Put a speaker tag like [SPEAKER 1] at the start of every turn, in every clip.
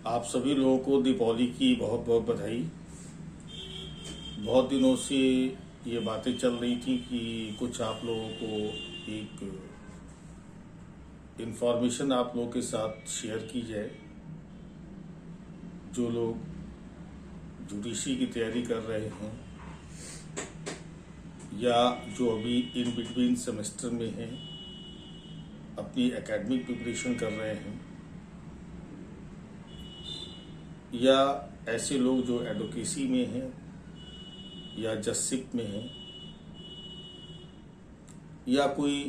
[SPEAKER 1] आप सभी लोगों को दीपावली की बहुत बहुत बधाई। बहुत दिनों से ये बातें चल रही थी कि कुछ आप लोगों को एक इन्फॉर्मेशन आप लोगों के साथ शेयर की जाए। जो लोग जुडिशरी की तैयारी कर रहे हैं या जो अभी इन बिटवीन सेमेस्टर में हैं, अपनी एकेडमिक प्रिपरेशन कर रहे हैं, या ऐसे लोग जो एडवोकेसी में हैं या जजशिप में हैं, या कोई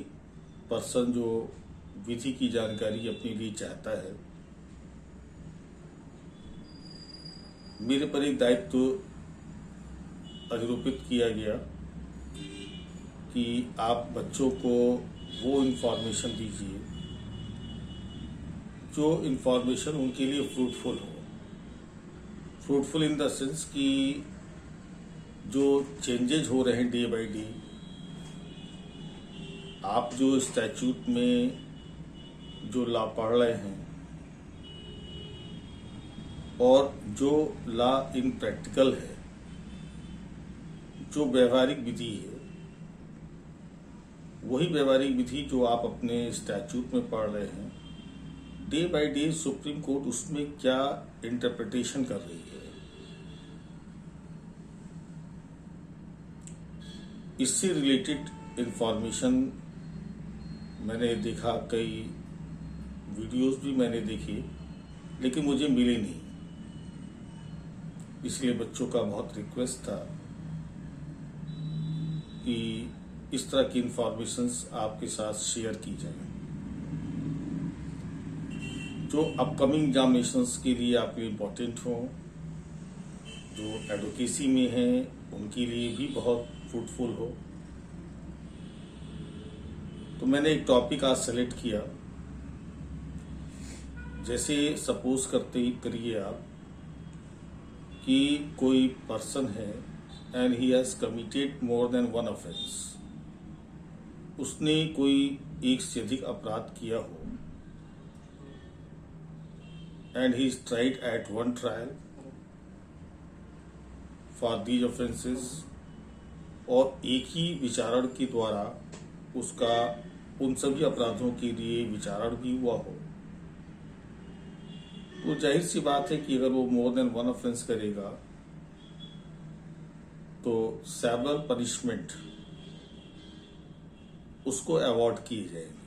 [SPEAKER 1] पर्सन जो विधि की जानकारी अपने लिए चाहता है। मेरे पर एक दायित्व अधिरोपित किया गया कि आप बच्चों को वो इन्फॉर्मेशन दीजिए जो इन्फॉर्मेशन उनके लिए फ्रूटफुल हो। फ्रूटफुल इन द सेंस कि जो चेंजेज हो रहे हैं डे बाय डे, आप जो स्टैट्यूट में जो लॉ पढ़ रहे हैं और जो लॉ इन प्रैक्टिकल है, जो व्यवहारिक विधि है, वही व्यवहारिक विधि जो आप अपने स्टैट्यूट में पढ़ रहे हैं, day by day supreme court उसमें क्या इंटरप्रिटेशन कर रही है। इससे रिलेटेड इंफॉर्मेशन मैंने देखा, कई वीडियोस भी मैंने देखे, लेकिन मुझे मिले नहीं। इसलिए बच्चों का बहुत रिक्वेस्ट था कि इस तरह की इंफॉर्मेशंस आपके साथ शेयर की जाए जो अपकमिंग एग्जामिनेशंस के लिए आपके लिए इम्पोर्टेंट हो, जो एडवोकेसी में हैं उनके लिए भी बहुत फ्रूटफुल हो। तो मैंने एक टॉपिक आज सेलेक्ट किया। जैसे सपोज करिए आप कि कोई पर्सन है and he has committed more than one offence. उसने कोई एक से अधिक अपराध किया हो and he is tried at one trial for these offences, और एक ही विचारण के द्वारा उसका उन सभी अपराधों के लिए विचारण भी हुआ हो, तो जाहिर सी बात है कि अगर वो मोर देन वन ऑफेंस करेगा तो सेवरल पनिशमेंट उसको अवॉर्ड किए जाएंगे।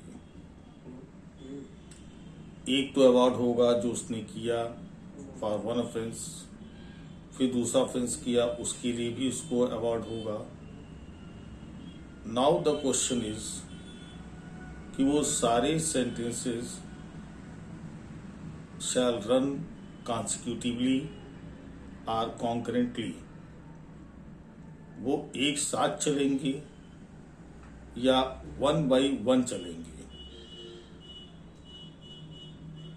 [SPEAKER 1] एक तो अवॉर्ड होगा जो उसने किया फॉर वन ऑफेंस, फिर दूसरा ऑफेंस किया उसके लिए भी उसको अवॉर्ड होगा। नाउ द क्वेश्चन इज कि वो सारे sentences shall run consecutively or concurrently, वो एक साथ चलेंगे या वन बाई वन चलेंगे।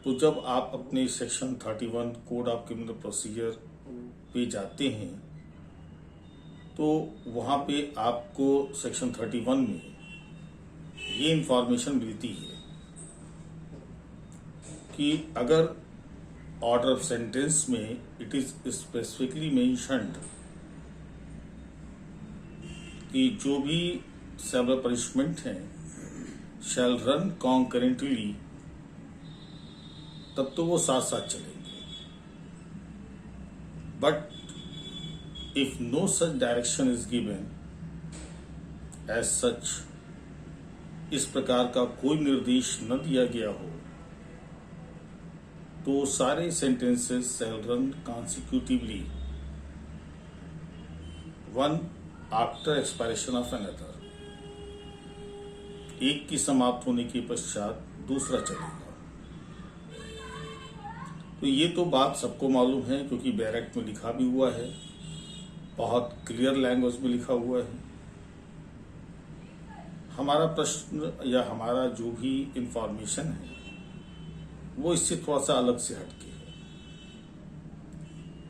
[SPEAKER 1] तो जब आप अपने section 31 code of criminal procedure पे जाते हैं तो वहाँ पे आपको सेक्शन 31 में ये इंफॉर्मेशन मिलती है कि अगर ऑर्डर ऑफ सेंटेंस में इट इज स्पेसिफिकली मेंशन्ड कि जो भी सेवरल पनिशमेंट हैं शैल रन कॉन्करेंटली, तब तो वो साथ साथ चलेंगे। But if no such direction is given as such, इस प्रकार का कोई निर्देश न दिया गया हो, तो सारे sentences shall run consecutively one after expiration of another. एक की समाप्त होने के पश्चात दूसरा चलेगा। तो ये तो बात सबको मालूम है क्योंकि बैरक में लिखा भी हुआ है, बहुत क्लियर लैंग्वेज में लिखा हुआ है। हमारा प्रश्न या हमारा जो भी इंफॉर्मेशन है वो इससे थोड़ा सा अलग से हटके है।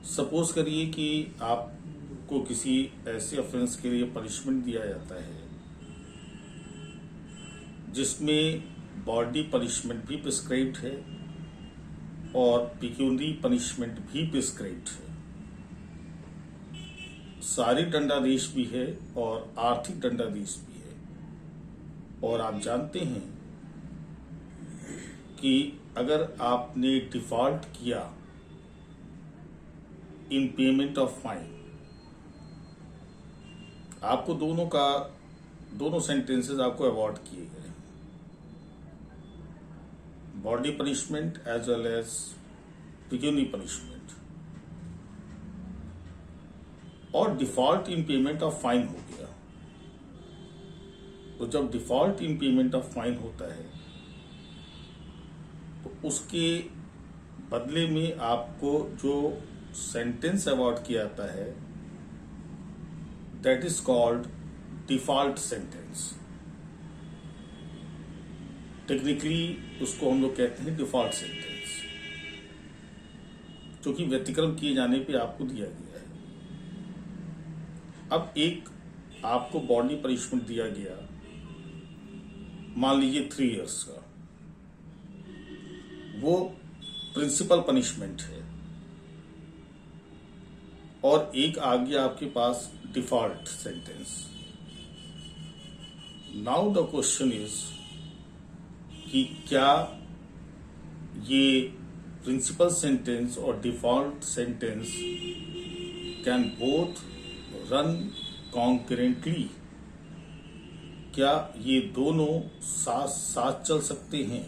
[SPEAKER 1] सपोज करिए कि आपको किसी ऐसे ऑफेंस के लिए पनिशमेंट दिया जाता है जिसमें बॉडी पनिशमेंट भी प्रिस्क्राइब्ड है और पिक्यूनरी पनिशमेंट भी प्रिस्क्राइब्ड है। शारीरिक दंडादेश भी है और आर्थिक दंडादेश भी है। और आप जानते हैं कि अगर आपने डिफॉल्ट किया इन पेमेंट ऑफ फाइन, आपको दोनों सेंटेंसेस आपको अवॉर्ड किए गए, body punishment as well as pecuniary punishment. और default in payment of fine हो गया। तो जब default in payment of fine होता है तो उसके बदले में आपको जो सेंटेंस अवॉर्ड किया जाता है that is called default sentence. Technically उसको हम लोग कहते हैं डिफॉल्ट सेंटेंस, जो कि व्यतिक्रम किए जाने पे आपको दिया गया है। अब एक आपको बॉडी पनिशमेंट दिया गया, मान लीजिए 3 इयर्स का, वो प्रिंसिपल पनिशमेंट है। और एक आ गया आपके पास default sentence. Now the question is कि क्या ये प्रिंसिपल सेंटेंस और default sentence can both run concurrently? क्या ये दोनों साथ साथ चल सकते हैं?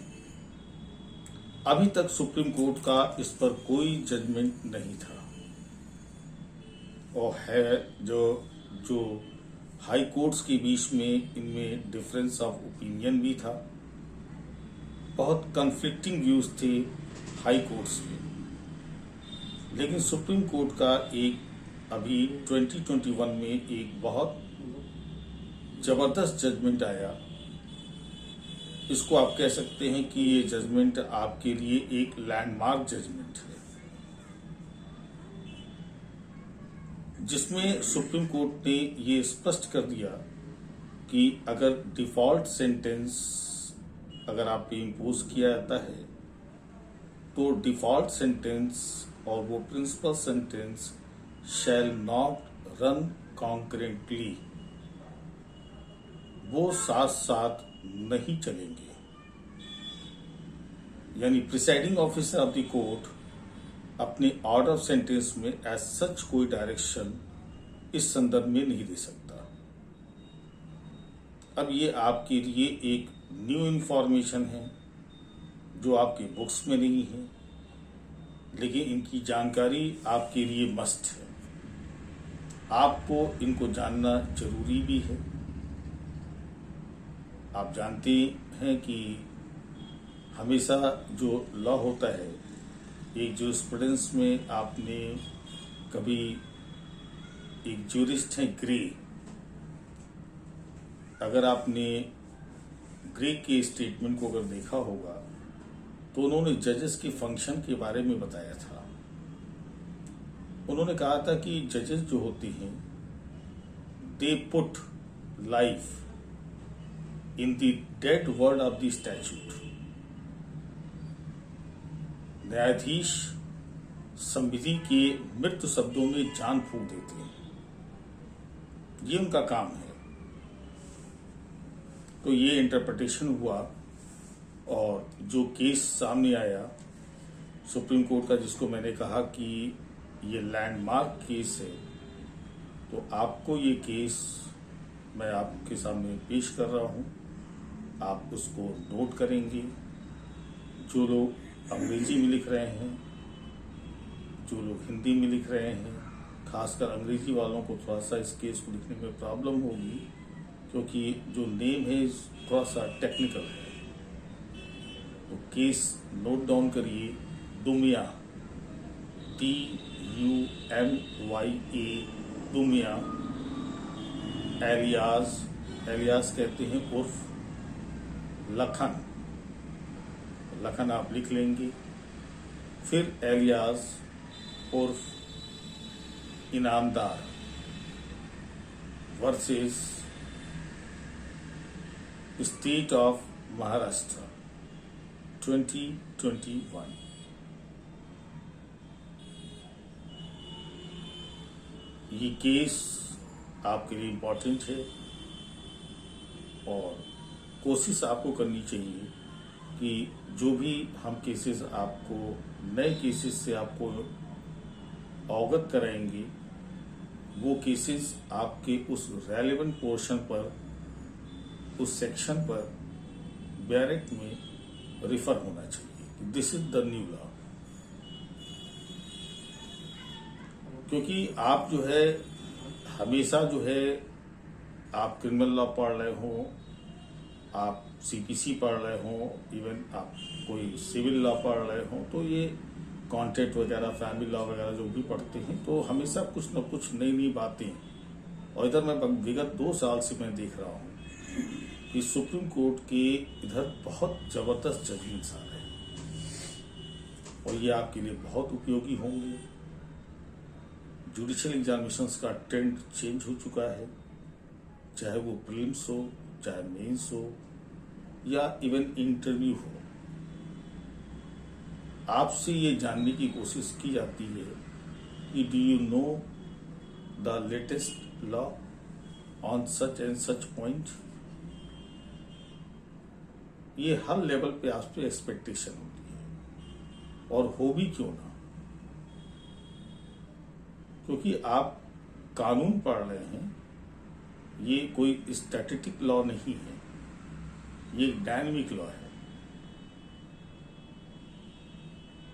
[SPEAKER 1] अभी तक सुप्रीम कोर्ट का इस पर कोई जजमेंट नहीं था। और है जो हाई कोर्ट्स के बीच में इनमें डिफरेंस ऑफ ओपिनियन भी था। बहुत कन्फ्लिक्टिंग व्यूज थे हाई कोर्ट्स के। लेकिन सुप्रीम कोर्ट का एक अभी 2021 में एक बहुत जबरदस्त जजमेंट आया। इसको आप कह सकते हैं कि ये जजमेंट आपके लिए एक लैंडमार्क जजमेंट है, जिसमें सुप्रीम कोर्ट ने ये स्पष्ट कर दिया कि अगर डिफॉल्ट सेंटेंस अगर आप पे इम्पोज किया जाता है तो डिफॉल्ट सेंटेंस और वो principal sentence shall not run concurrently, वो साथ साथ नहीं चलेंगे। यानी presiding officer of the court अपने ऑर्डर ऑफ सेंटेंस में एज सच कोई डायरेक्शन इस संदर्भ में नहीं दे सकता। अब ये आपके लिए एक न्यू इंफॉर्मेशन है जो आपकी बुक्स में नहीं है, लेकिन इनकी जानकारी आपके लिए मस्ट है। आपको इनको जानना जरूरी भी है। आप जानते हैं कि हमेशा जो लॉ होता है, एक जूरिस्प्रूडेंस में आपने कभी एक ज्यूरिस्ट है ग्रे, अगर आपने ग्रे के स्टेटमेंट को अगर देखा होगा तो उन्होंने जजेस के फंक्शन के बारे में बताया था। उन्होंने कहा था कि जजेस जो होते हैं they put life in the dead word of the statute. न्यायाधीश संविधि के मृत शब्दों में जान फूंक देते हैं, ये उनका काम है। तो ये इंटरप्रिटेशन हुआ और जो केस सामने आया सुप्रीम कोर्ट का, जिसको मैंने कहा कि ये लैंडमार्क केस है, तो आपको ये केस मैं आपके सामने पेश कर रहा हूं। आप उसको नोट करेंगे। जो लोग अंग्रेजी में लिख रहे हैं, जो लोग हिंदी में लिख रहे हैं, खासकर अंग्रेजी वालों को थोड़ा सा इस केस को लिखने में प्रॉब्लम होगी, क्योंकि जो नेम है थोड़ा सा टेक्निकल है। तो केस नोट डाउन करिए। दुमिया, TUMYA, दुमिया, एलियास कहते हैं उर्फ लखन। लखन आप लिख लेंगे। फिर एलियास उर्फ Inamdar versus state of Maharashtra 2021। ये केस आपके लिए इम्पोर्टेंट है और कोशिश आपको करनी चाहिए कि जो भी हम केसेस आपको नए केसेस से आपको अवगत कराएंगे वो केसेस आपके उस रेलेवेंट पोर्शन पर, उस सेक्शन पर डायरेक्ट में रिफर होना चाहिए। This is the new law. क्योंकि आप जो है हमेशा जो है आप क्रिमिनल लॉ पढ़ रहे हो, आप सीपीसी पढ़ रहे हो, इवन आप कोई सिविल लॉ पढ़ रहे हो, तो ये कॉन्ट्रैक्ट वगैरह, फैमिली लॉ वगैरह जो भी पढ़ते हैं तो हमेशा कुछ न कुछ नई नई बातें। और इधर मैं विगत 2 साल से मैं देख रहा हूँ कि सुप्रीम कोर्ट के इधर बहुत जबरदस्त जजमेंट्स आ रहे हैं और ये आपके लिए बहुत उपयोगी होंगे। जुडिशियल एग्जामिनेशंस का ट्रेंड चेंज हो चुका है, चाहे वो प्रीलिम्स हो, चाहे मेंस हो या इवन इंटरव्यू हो। आपसे ये जानने की कोशिश की जाती है कि do you know the latest law on such and such point. ये हर लेवल पे आपसे एक्सपेक्टेशन होती है और हो भी क्यों ना, क्योंकि आप कानून पढ़ रहे हैं। ये कोई स्टैटिस्टिक लॉ नहीं है, ये एक डायनामिक लॉ है।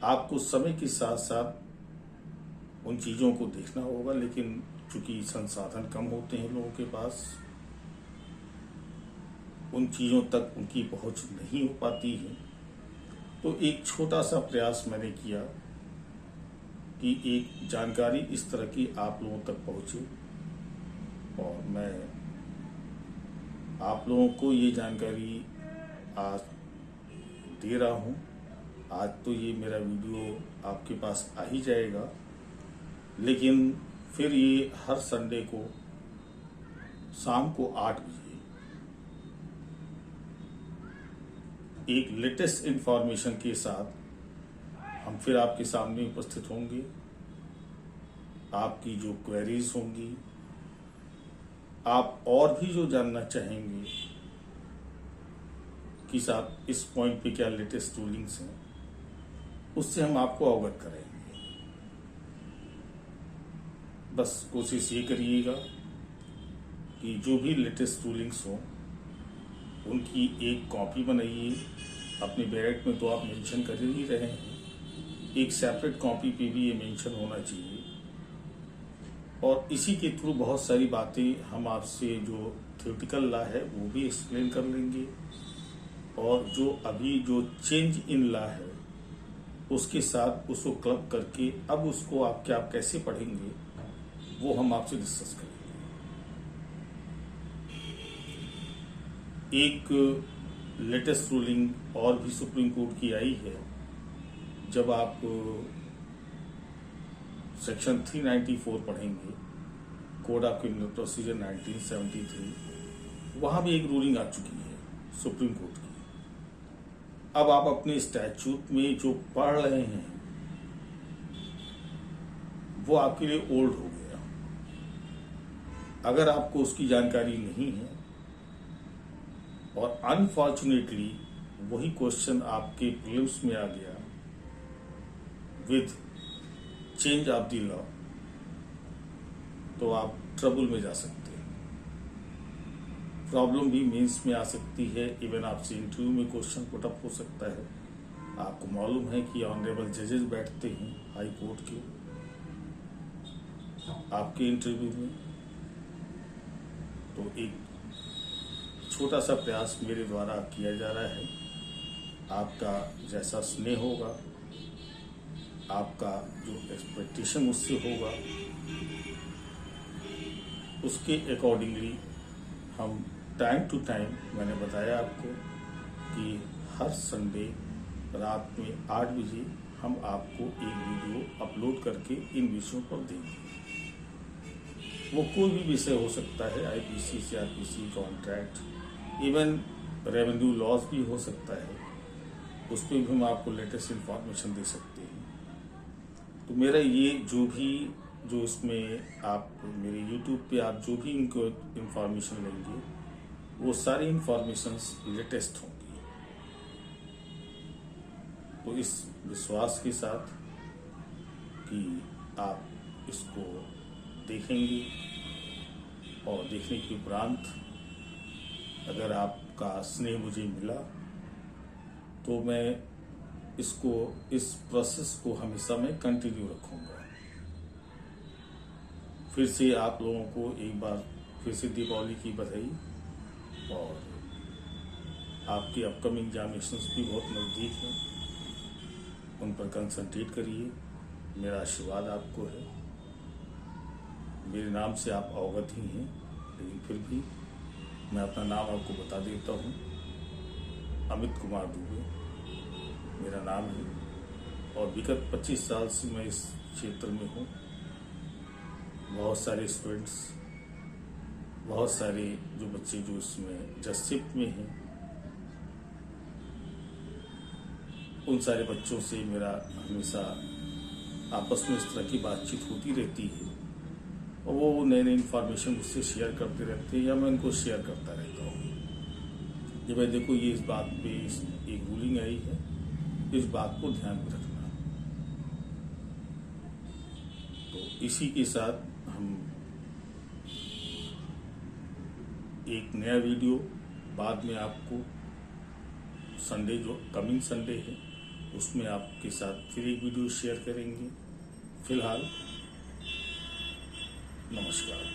[SPEAKER 1] आपको समय के साथ साथ उन चीजों को देखना होगा, लेकिन चूंकि संसाधन कम होते हैं लोगों के पास, उन चीजों तक उनकी पहुंच नहीं हो पाती है। तो एक छोटा सा प्रयास मैंने किया कि एक जानकारी इस तरह की आप लोगों तक पहुंचे और मैं आप लोगों को ये जानकारी आज दे रहा हूं। आज तो ये मेरा वीडियो आपके पास आ ही जाएगा, लेकिन फिर ये हर संडे को शाम को 8 बजे एक लेटेस्ट इंफॉर्मेशन के साथ हम फिर आपके सामने उपस्थित होंगे। आपकी जो क्वेरीज होंगी, आप और भी जो जानना चाहेंगे कि साहब इस पॉइंट पे क्या लेटेस्ट रूलिंग्स हैं, उससे हम आपको अवगत कराएंगे। बस कोशिश ये करिएगा कि जो भी लेटेस्ट रूलिंग्स हो उनकी एक कॉपी बनाइए। अपने बैग में तो आप मेंशन कर ही रहे हैं, एक सेपरेट कॉपी पे भी ये मेंशन होना चाहिए। और इसी के थ्रू बहुत सारी बातें हम आपसे जो थ्योरेटिकल लॉ है वो भी एक्सप्लेन कर लेंगे, और जो अभी जो चेंज इन लॉ है उसके साथ उसको क्लब करके अब उसको आप कैसे पढ़ेंगे वो हम आपसे डिस्कस करेंगे। एक लेटेस्ट रूलिंग और भी सुप्रीम कोर्ट की आई है। जब आप सेक्शन 394 पढ़ेंगे कोड ऑफ क्रिमिनल प्रोसीजर 1973, वहां भी एक रूलिंग आ चुकी है सुप्रीम कोर्ट की। अब आप अपने स्टैट्यूट में जो पढ़ रहे हैं वो आपके लिए ओल्ड हो गया। अगर आपको उसकी जानकारी नहीं है और अनफॉर्चुनेटली वही क्वेश्चन आपके प्रीलिम्स में आ गया with change of the law, तो आप ट्रबल में जा सकते हैं। प्रॉब्लम भी मेंस में आ सकती है, इवन आपसे इंटरव्यू में क्वेश्चन पुट अप हो सकता है। आपको मालूम है कि ऑनरेबल जजेस बैठते हैं हाई कोर्ट के आपके इंटरव्यू में। तो एक छोटा सा प्रयास मेरे द्वारा किया जा रहा है। आपका जैसा स्नेह होगा, आपका जो एक्सपेक्टेशन मुझसे होगा, उसके अकॉर्डिंगली हम टाइम टू टाइम, मैंने बताया आपको कि हर संडे रात में 8 बजे हम आपको एक वीडियो अपलोड करके इन विषयों पर देंगे। वो कोई भी विषय हो सकता है, IPC, CrPC, contract, even revenue loss भी हो सकता है। उस पर भी हम आपको लेटेस्ट इंफॉर्मेशन दे सकते हैं। तो मेरा ये जो भी जो इसमें आप मेरे YouTube पे आप जो भी इनको इंफॉर्मेशन लेंगे वो सारी इंफॉर्मेशंस लेटेस्ट होंगी। तो इस विश्वास के साथ कि आप इसको देखेंगे और देखने के उपरांत अगर आपका स्नेह मुझे मिला तो मैं इस प्रोसेस को हमेशा मैं कंटिन्यू रखूंगा। फिर से आप लोगों को एक बार फिर से दीपावली की बधाई, और आपकी अपकमिंग एग्जामिनेशंस भी बहुत नज़दीक हैं, उन पर कंसंट्रेट करिए। मेरा आशीर्वाद आपको है। मेरे नाम से आप अवगत ही हैं, लेकिन फिर भी मैं अपना नाम आपको बता देता हूँ। अमित कुमार दुबे मेरा नाम है, और विगत 25 साल से मैं इस क्षेत्र में हूँ। बहुत सारे स्टूडेंट्स, बहुत सारे जो बच्चे जो इसमें जजशिप में हैं, उन सारे बच्चों से मेरा हमेशा आपस में इस तरह की बातचीत होती रहती है, और वो नए नए इन्फॉर्मेशन मुझसे शेयर करते रहते हैं या मैं उनको शेयर करता रहता हूँ। जब भाई देखो ये इस बात पे एक रूलिंग आई है, इस बात को ध्यान में रखना। तो इसी के साथ हम एक नया वीडियो बाद में आपको संडे, जो कमिंग संडे है, उसमें आपके साथ फिर एक वीडियो शेयर करेंगे। फिलहाल नमस्कार।